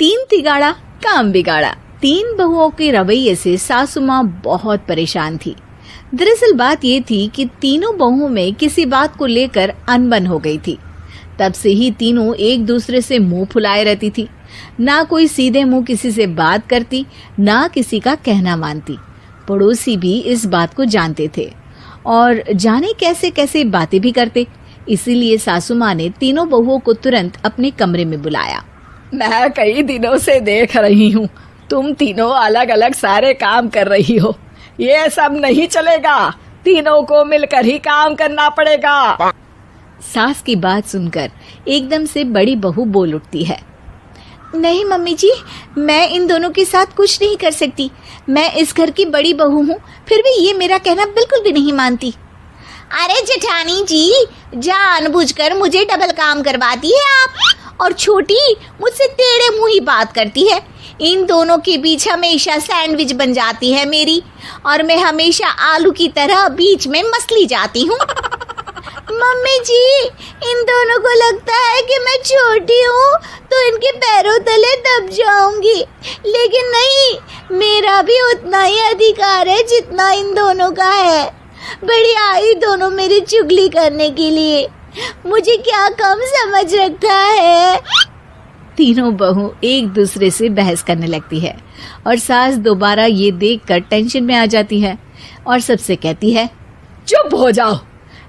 तीन तिगाड़ा काम बिगाड़ा। तीन बहुओं के रवैये से सासू माँ बहुत परेशान थी। दरअसल बात ये थी कि तीनों बहुओं में किसी बात को लेकर अनबन हो गई थी। तब से ही तीनों एक दूसरे से मुंह फुलाए रहती थी। ना कोई सीधे मुंह किसी से बात करती, ना किसी का कहना मानती। पड़ोसी भी इस बात को जानते थे और जाने कैसे कैसे बातें भी करते। इसीलिए सासू माँ ने तीनों बहुओं को तुरंत अपने कमरे में बुलाया। मैं कई दिनों से देख रही हूँ, तुम तीनों अलग अलग सारे काम कर रही हो। ये सब नहीं चलेगा, तीनों को मिलकर ही काम करना पड़ेगा। सास की बात सुनकर एकदम से बड़ी बहू बोल उठती है। नहीं मम्मी जी, मैं इन दोनों के साथ कुछ नहीं कर सकती। मैं इस घर की बड़ी बहू हूँ, फिर भी ये मेरा कहना बिल्कुल भी नहीं मानती। अरे जेठानी जी, जानबूझकर मुझे डबल काम करवाती है आप, और छोटी मुझसे टेढ़े मुंह ही बात करती है। इन दोनों के बीच हमेशा सैंडविच बन जाती है मेरी, और मैं हमेशा आलू की तरह बीच में मसली जाती हूँ। मम्मी जी, इन दोनों को लगता है कि मैं छोटी हूँ तो इनके पैरों तले दब जाऊंगी, लेकिन नहीं, मेरा भी उतना ही अधिकार है जितना इन दोनों का है। बड़ी आई दोनों मेरी चुगली करने के लिए, मुझे क्या कम समझ रखा है। तीनों बहू एक दूसरे से बहस करने लगती है और सास दोबारा ये देखकर टेंशन में आ जाती है और सबसे कहती है, चुप हो जाओ,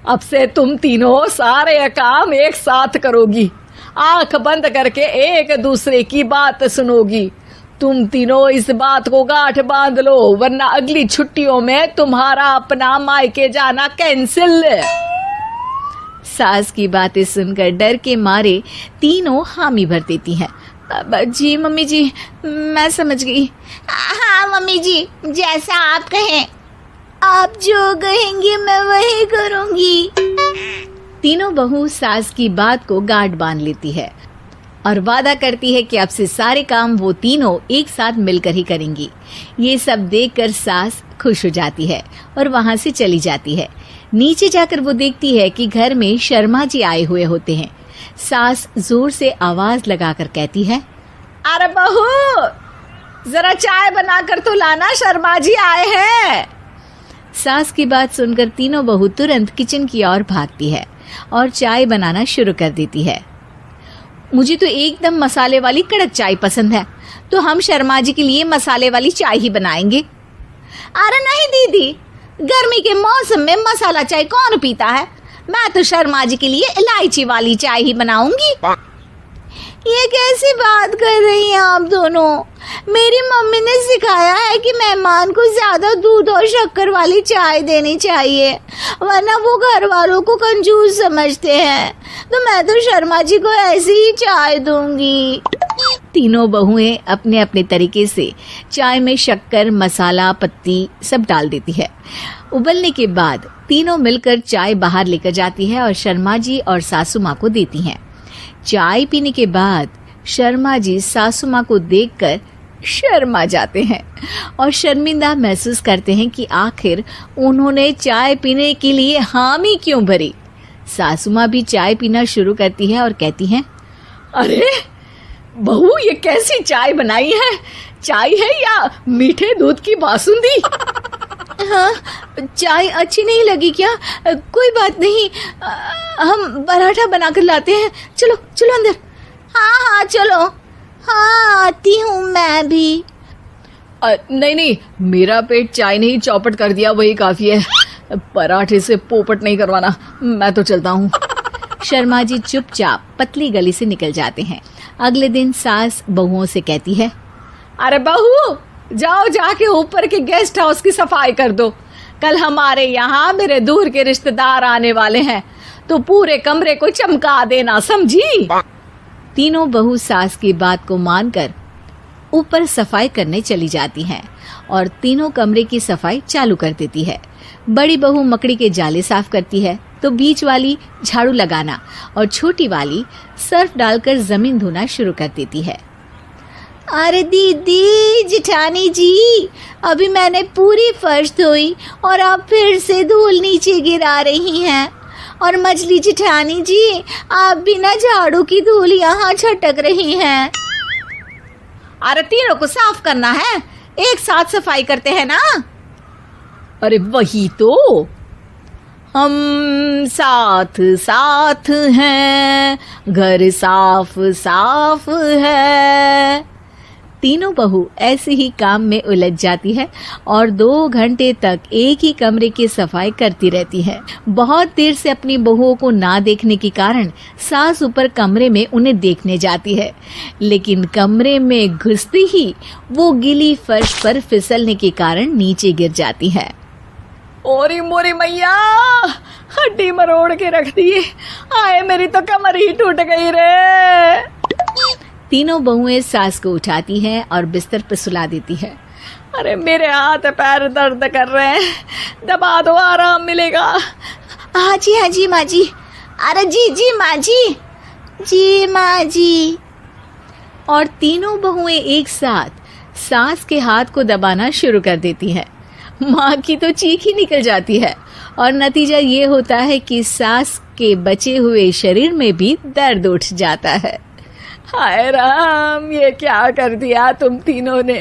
अब से तुम तीनों सारे काम एक साथ करोगी, आंख बंद करके एक दूसरे की बात सुनोगी। तुम तीनों इस बात को गांठ बांध लो, वरना अगली छुट्टियों में तुम्हारा अपना मायके जाना कैंसिल। सास की बातें सुनकर डर के मारे तीनों हामी भर देती हैं। जी मम्मी जी, मैं समझ गई। हाँ मम्मी जी, जैसा आप कहें, आप जो कहेंगी मैं वही करूंगी। तीनों बहू सास की बात को गांठ बांध लेती है और वादा करती है कि अब से सारे काम वो तीनों एक साथ मिलकर ही करेंगी। ये सब देखकर सास खुश हो जाती है और वहां से चली जाती है। नीचे जाकर वो देखती है कि घर में शर्मा जी आए हुए होते हैं। सास जोर से आवाज लगाकर कहती है, अरे बहू, जरा चाय बनाकर तो लाना, शर्मा जी आए हैं। सास की बात सुनकर तीनों बहू तुरंत किचन की ओर भागती है और चाय बनाना शुरू कर देती है। मुझे तो एकदम मसाले वाली कड़क चाय पसंद है, तो हम शर्मा जी के लिए मसाले वाली चाय ही बनाएंगे। अरे नहीं दीदी, गर्मी के मौसम में मसाला चाय कौन पीता है? मैं तो शर्मा जी के लिए इलायची वाली चाय ही बनाऊंगी। ये कैसी बात कर रही हैं आप दोनों? मेरी मम्मी ने सिखाया है कि मेहमान को ज्यादा दूध और शक्कर वाली चाय देनी चाहिए, वरना वो घर वालों को कंजूस समझते हैं। तो मैं तो शर्मा जी को ऐसी ही चाय दूंगी। तीनों बहुएं अपने अपने तरीके से चाय में शक्कर, मसाला, पत्ती सब डाल देती है। उबलने के बाद तीनों मिलकर चाय बाहर लेकर जाती है और शर्मा जी और सासू माँ को देती हैं। चाय पीने के बाद शर्मा जी सासू माँ को देखकर शर्मा जाते हैं और शर्मिंदा महसूस करते हैं कि आखिर उन्होंने चाय पीने के लिए हामी क्यों भरी। सासू माँ भी चाय पीना शुरू करती है और कहती हैं, अरे बहू, ये कैसी चाय बनाई है? चाय है या मीठे दूध की बासुंदी? हाँ, चाय अच्छी नहीं लगी क्या? कोई बात नहीं, हम पराठा बनाकर लाते हैं। चलो चलो अंदर। हाँ चलो। हाँ, आती हूँ मैं भी। नहीं, मेरा पेट चाय ने ही चौपट कर दिया, वही काफी है। पराठे से पोपट नहीं करवाना, मैं तो चलता हूँ। शर्मा जी चुपचाप पतली गली से निकल जाते हैं। अगले दिन सास बहुओं से कहती है, अरे बहू, जाओ जाके ऊपर के गेस्ट हाउस की सफाई कर दो। कल हमारे यहाँ मेरे दूर के रिश्तेदार आने वाले हैं, तो पूरे कमरे को चमका देना, समझी? तीनों बहू सास की बात को मानकर ऊपर सफाई करने चली जाती हैं और तीनों कमरे की सफाई चालू कर देती है। बड़ी बहू मकड़ी के जाले साफ करती है, तो बीच वाली झाड़ू लगाना और छोटी वाली सर्फ डालकर जमीन धोना शुरू कर देती है। अरे दीदी, जेठानी जी, अभी मैंने पूरी फर्श धोई और आप फिर से धूल नीचे गिरा रही हैं। और मछली जेठानी जी, आप बिना झाड़ू की धूल यहाँ छटक रही हैं। अरे तीनों को साफ करना है, एक साथ सफाई करते हैं ना। अरे वही तो, हम साथ साथ हैं, घर साफ साफ है। तीनों बहू ऐसे ही काम में उलझ जाती है और 2 घंटे तक एक ही कमरे की सफाई करती रहती है। बहुत देर से अपनी बहुओं को ना देखने के कारण सास ऊपर कमरे में उन्हें देखने जाती है, लेकिन कमरे में घुसती ही वो गीली फर्श पर फिसलने के कारण नीचे गिर जाती है। ओरी मोरी मैया, हड्डी मरोड़ के रख दी। आए मेरी तो कमर ही टूट गई रे। तीनों बहुएं सास को उठाती हैं और बिस्तर पर सुला देती है। अरे मेरे हाथ पैर दर्द कर रहे हैं, दबा दो आराम मिलेगा। हाँ जी माँ जी। अरे जी माँ जी माँ जी। और तीनों बहुएं एक साथ सास के हाथ को दबाना शुरू कर देती हैं। माँ की तो चीख ही निकल जाती है और नतीजा ये होता है कि सास के बचे हुए शरीर में भी दर्द उठ जाता है। हाय राम, ये क्या कर दिया तुम तीनों ने।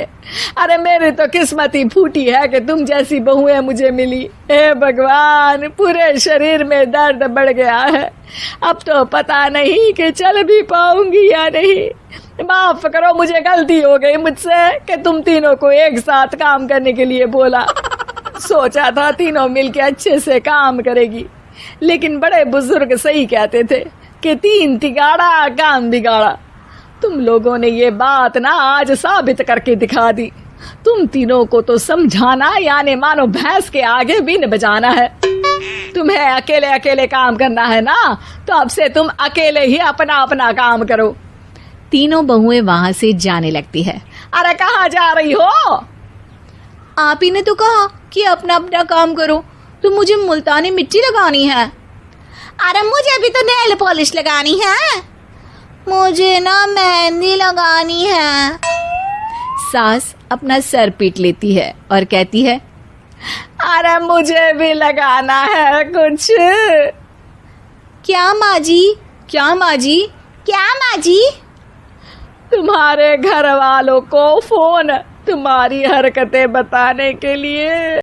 अरे मेरी तो किस्मत ही फूटी है कि तुम जैसी बहुएं मुझे मिली। हे भगवान, पूरे शरीर में दर्द बढ़ गया है। अब तो पता नहीं कि चल भी पाऊंगी या नहीं। माफ करो, मुझे गलती हो गई मुझसे कि तुम तीनों को एक साथ काम करने के लिए बोला। सोचा था तीनों मिलके अच्छे से काम करेगी, लेकिन बड़े बुजुर्ग सही कहते थे कि 3 तिगाड़ा काम बिगाड़ा। तुम लोगों ने ये बात ना आज साबित करके दिखा दी। तुम तीनों को तो समझाना यानी मानो भैंस के आगे बीन बजाना है। तुम्हें अकेले अकेले काम करना है ना, तो अब से तुम अकेले ही अपना अपना काम करो। तीनों बहुएं वहां से जाने लगती है। अरे कहाँ जा रही हो? आप ही ने तो कहा कि अपना अपना काम तो मुझे मुल्तानी मिट्टी लगानी है। अरे मुझे भी तो नेल पॉलिश लगानी है, मुझे ना मेहंदी लगानी है। सास अपना सर पीट लेती है और कहती है, अरे मुझे भी लगाना है कुछ। क्या माँ जी? क्या माँ जी? क्या माँ जी? तुम्हारे घर वालों को फोन तुम्हारी हरकतें बताने के लिए।